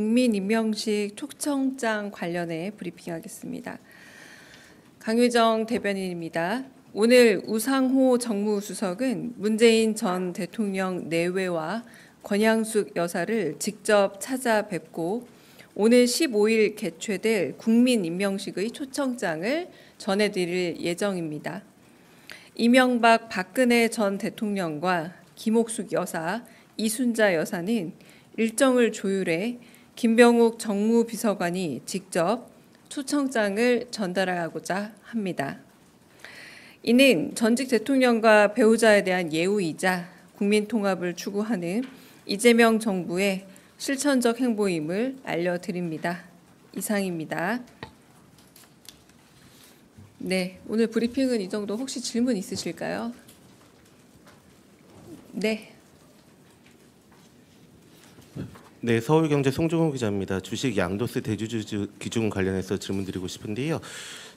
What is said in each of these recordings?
국민임명식 초청장 관련해 브리핑하겠습니다. 강유정 대변인입니다. 오늘 우상호 정무수석은 문재인 전 대통령 내외와 권양숙 여사를 직접 찾아뵙고 오늘 15일 개최될 국민임명식의 초청장을 전해드릴 예정입니다. 이명박 박근혜 전 대통령과 김옥숙 여사, 이순자 여사는 일정을 조율해 김병욱 정무비서관이 직접 초청장을 전달하고자 합니다. 이는 전직 대통령과 배우자에 대한 예우이자 국민 통합을 추구하는 이재명 정부의 실천적 행보임을 알려드립니다. 이상입니다. 네, 오늘 브리핑은 이 정도. 혹시 질문 있으실까요? 네. 네, 서울경제 송종호 기자입니다. 주식 양도세 대주주 기준 관련해서 질문드리고 싶은데요.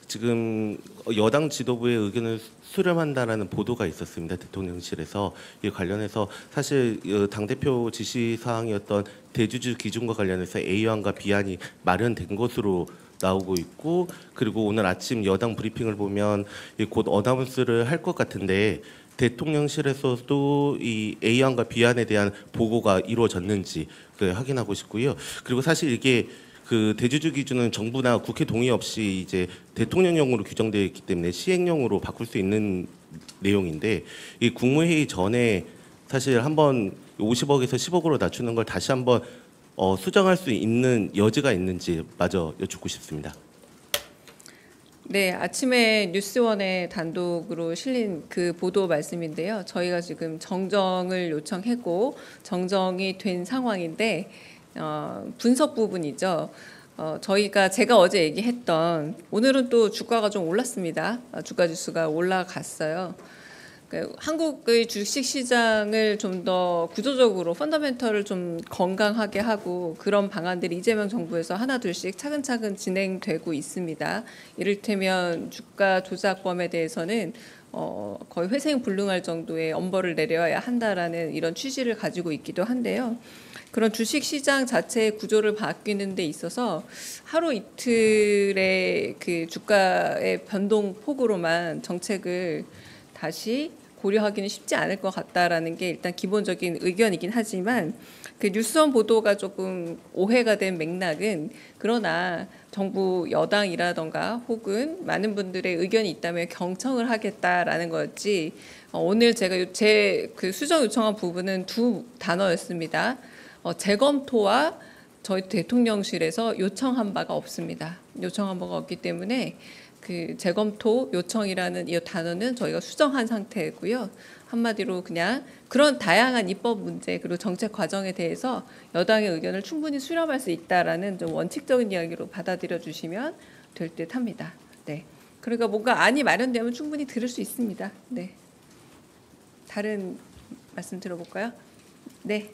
지금 여당 지도부의 의견을 수렴한다라는 보도가 있었습니다. 대통령실에서. 이 관련해서 사실 당대표 지시사항이었던 대주주 기준과 관련해서 A안과 B안이 마련된 것으로 나오고 있고, 그리고 오늘 아침 여당 브리핑을 보면 곧 어나운스를 할 것 같은데 대통령실에서도 이 A안과 B안에 대한 보고가 이루어졌는지 확인하고 싶고요. 그리고 사실 이게 그 대주주 기준은 정부나 국회 동의 없이 이제 대통령령으로 규정되어 있기 때문에 시행령으로 바꿀 수 있는 내용인데, 이 국무회의 전에 사실 한번 50억에서 10억으로 낮추는 걸 다시 한번 수정할 수 있는 여지가 있는지 마저 여쭙고 싶습니다. 네, 아침에 뉴스원에 단독으로 실린 그 보도 말씀인데요. 저희가 지금 정정을 요청했고 정정이 된 상황인데 분석 부분이죠. 제가 어제 얘기했던, 오늘은 또 주가가 좀 올랐습니다. 주가 지수가 올라갔어요. 한국의 주식 시장을 좀 더 구조적으로 펀더멘털을 좀 건강하게 하고 그런 방안들이 이재명 정부에서 하나둘씩 차근차근 진행되고 있습니다. 이를테면 주가 조작범에 대해서는 거의 회생불능할 정도의 엄벌을 내려야 한다라는 이런 취지를 가지고 있기도 한데요. 그런 주식 시장 자체의 구조를 바뀌는 데 있어서 하루 이틀의 그 주가의 변동 폭으로만 정책을 다시 고려하기는 쉽지 않을 것 같다라는 게 일단 기본적인 의견이긴 하지만, 그 뉴스원 보도가 조금 오해가 된 맥락은, 그러나 정부 여당이라던가 혹은 많은 분들의 의견이 있다면 경청을 하겠다라는 거였지, 오늘 제가 그 수정 요청한 부분은 두 단어였습니다. 재검토와 저희 대통령실에서 요청한 바가 없습니다. 요청한 바가 없기 때문에 그 재검토 요청이라는 이 단어는 저희가 수정한 상태고요. 한마디로 그냥 그런 다양한 입법 문제 그리고 정책 과정에 대해서 여당의 의견을 충분히 수렴할 수 있다라는 좀 원칙적인 이야기로 받아들여 주시면 될 듯합니다. 네. 그러니까 뭔가 안이 마련되면 충분히 들을 수 있습니다. 네. 다른 말씀 들어볼까요? 네.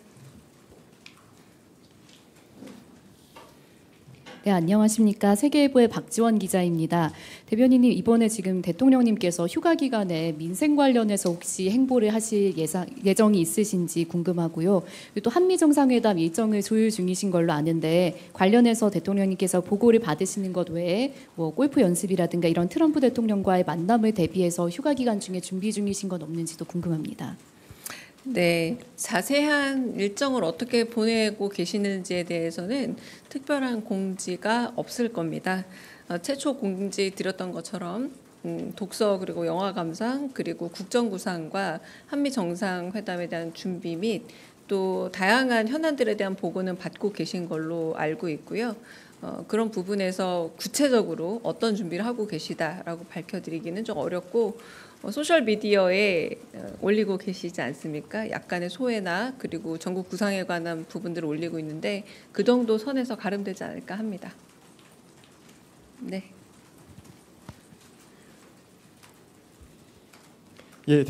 네, 안녕하십니까. 세계일보의 박지원 기자입니다. 대변인님, 이번에 지금 대통령님께서 휴가 기간에 민생 관련해서 혹시 행보를 하실 예정이 있으신지 궁금하고요. 또 한미 정상회담 일정을 조율 중이신 걸로 아는데 관련해서 대통령님께서 보고를 받으시는 것 외에 뭐 골프 연습이라든가 이런 트럼프 대통령과의 만남을 대비해서 휴가 기간 중에 준비 중이신 건 없는지도 궁금합니다. 네, 자세한 일정을 어떻게 보내고 계시는지에 대해서는 특별한 공지가 없을 겁니다. 최초 공지 드렸던 것처럼 독서 그리고 영화 감상 그리고 국정구상과 한미 정상회담에 대한 준비 및 또 다양한 현안들에 대한 보고는 받고 계신 걸로 알고 있고요. 그런 부분에서 구체적으로 어떤 준비를 하고 계시다라고 밝혀드리기는 좀 어렵고, 소셜 미디어에 올리고 계시지 않습니까? 약간의 소회나 그리고 전국 구상에 관한 부분들을 올리고 있는데 그 정도 선에서 가름되지 않을까 합니다. 네. 예,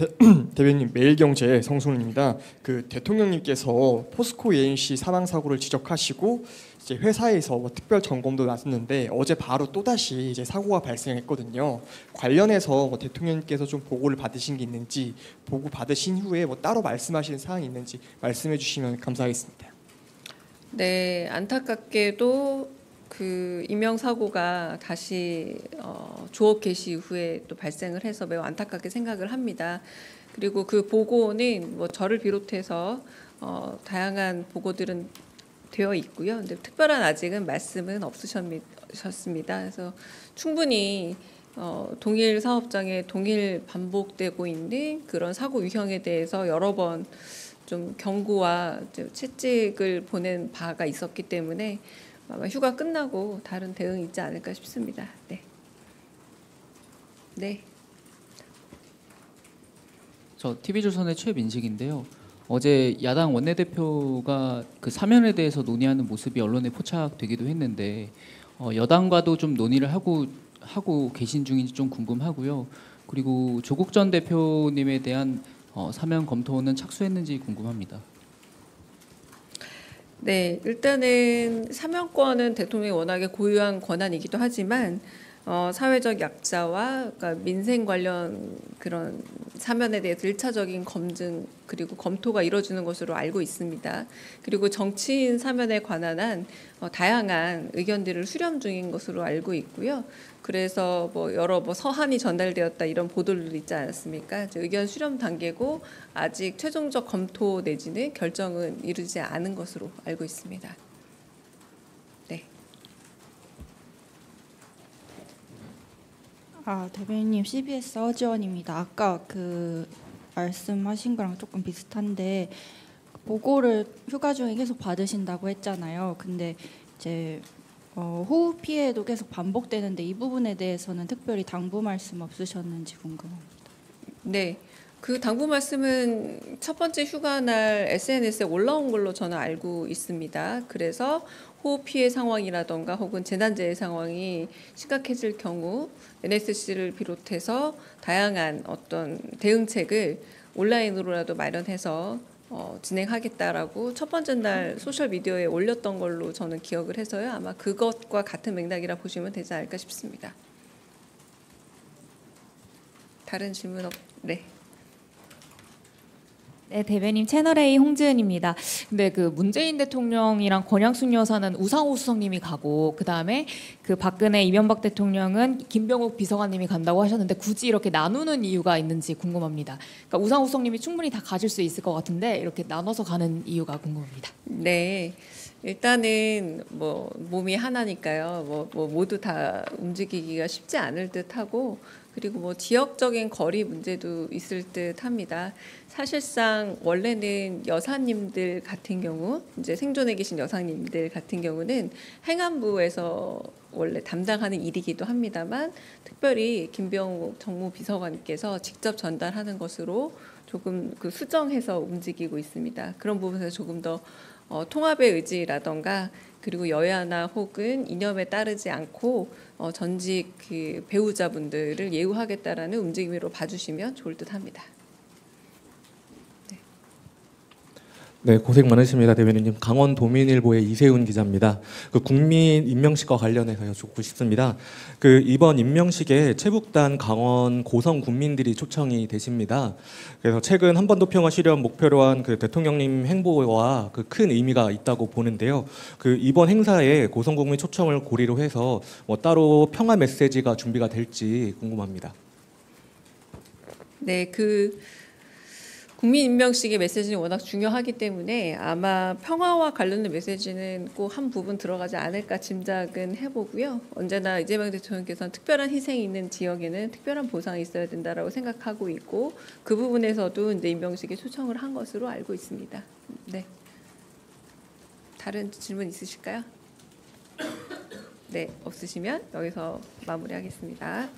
대변인 매일경제 성순입니다. 그 대통령님께서 포스코 ENC 사망 사고를 지적하시고 이제 회사에서 뭐 특별 점검도 나섰는데 어제 바로 또 다시 이제 사고가 발생했거든요. 관련해서 뭐 대통령님께서 좀 보고를 받으신 게 있는지, 보고 받으신 후에 뭐 따로 말씀하시는 사항이 있는지 말씀해 주시면 감사하겠습니다. 네, 안타깝게도 그 임명 사고가 다시 조업 개시 이후에 또 발생을 해서 매우 안타깝게 생각을 합니다. 그리고 그 보고는 뭐 저를 비롯해서 다양한 보고들은 되어 있고요. 근데 특별한 아직은 말씀은 없으셨습니다. 그래서 충분히 동일 사업장에 동일 반복되고 있는 그런 사고 유형에 대해서 여러 번 좀 경고와 채찍을 보낸 바가 있었기 때문에 아마 휴가 끝나고 다른 대응이 있지 않을까 싶습니다. 네. 네. 저 TV조선의 최민식인데요. 어제 야당 원내대표가 그 사면에 대해서 논의하는 모습이 언론에 포착되기도 했는데 여당과도 좀 논의를 하고 계신 중인지 좀 궁금하고요. 그리고 조국 전 대표님에 대한 사면 검토는 착수했는지 궁금합니다. 네, 일단은 사면권은 대통령이 워낙에 고유한 권한이기도 하지만 사회적 약자와 그러니까 민생 관련 그런 사면에 대해서 1차적인 검증 그리고 검토가 이루어지는 것으로 알고 있습니다. 그리고 정치인 사면에 관한 한 다양한 의견들을 수렴 중인 것으로 알고 있고요. 그래서 뭐 여러 서한이 전달되었다 이런 보도들도 있지 않았습니까? 의견 수렴 단계고 아직 최종적 검토 내지는 결정은 이루지 않은 것으로 알고 있습니다. 네. 대변인님, CBS 허지원입니다. 아까 그 말씀하신 거랑 조금 비슷한데 보고를 휴가 중에 계속 받으신다고 했잖아요. 근데 이제 호흡 피해도 계속 반복되는데 이 부분에 대해서는 특별히 당부 말씀 없으셨는지 궁금합니다. 네. 그 당부 말씀은 첫 번째 휴가 날 SNS에 올라온 걸로 저는 알고 있습니다. 그래서 호흡 피해 상황이라던가 혹은 재난재해 상황이 심각해질 경우 NSC를 비롯해서 다양한 어떤 대응책을 온라인으로라도 마련해서 진행하겠다라고 첫 번째 날 소셜 미디어에 올렸던 걸로 저는 기억을 해서요. 아마 그것과 같은 맥락이라 보시면 되지 않을까 싶습니다. 다른 질문 네. 네, 대변인 채널A 홍지은입니다. 근데 그 문재인 대통령이랑 권양숙 여사는 우상호 수석님이 가고 그다음에 그 박근혜 이명박 대통령은 김병욱 비서관님이 간다고 하셨는데 굳이 이렇게 나누는 이유가 있는지 궁금합니다. 그러니까 우상호 수석님이 충분히 다 가질 수 있을 것 같은데 이렇게 나눠서 가는 이유가 궁금합니다. 네. 일단은 뭐 몸이 하나니까요. 뭐 모두 다 움직이기가 쉽지 않을 듯하고 그리고 뭐 지역적인 거리 문제도 있을 듯합니다. 사실상 원래는 여사님들 같은 경우 이제 생존해 계신 여사님들 같은 경우는 행안부에서 원래 담당하는 일이기도 합니다만 특별히 김병욱 정무비서관께서 직접 전달하는 것으로 조금 그 수정해서 움직이고 있습니다. 그런 부분에서 조금 더 통합의 의지라던가 그리고 여야나 혹은 이념에 따르지 않고 전직 그 배우자분들을 예우하겠다라는 움직임으로 봐주시면 좋을 듯합니다. 네, 고생 많으십니다, 대변인님. 강원도민일보의 이세훈 기자입니다. 그 국민 임명식과 관련해서 여쭙고 싶습니다. 그 이번 임명식에 최북단 강원 고성 군민들이 초청이 되십니다. 그래서 최근 한반도 평화 실현 목표로 한 그 대통령님 행보와 그 큰 의미가 있다고 보는데요. 그 이번 행사에 고성 국민 초청을 고리로 해서 뭐 따로 평화 메시지가 준비가 될지 궁금합니다. 네, 그 국민 임명식의 메시지는 워낙 중요하기 때문에 아마 평화와 관련된 메시지는 꼭 한 부분 들어가지 않을까 짐작은 해보고요. 언제나 이재명 대통령께서는 특별한 희생이 있는 지역에는 특별한 보상이 있어야 된다라고 생각하고 있고 그 부분에서도 이제 임명식에 초청을 한 것으로 알고 있습니다. 네. 다른 질문 있으실까요? 네, 없으시면 여기서 마무리하겠습니다.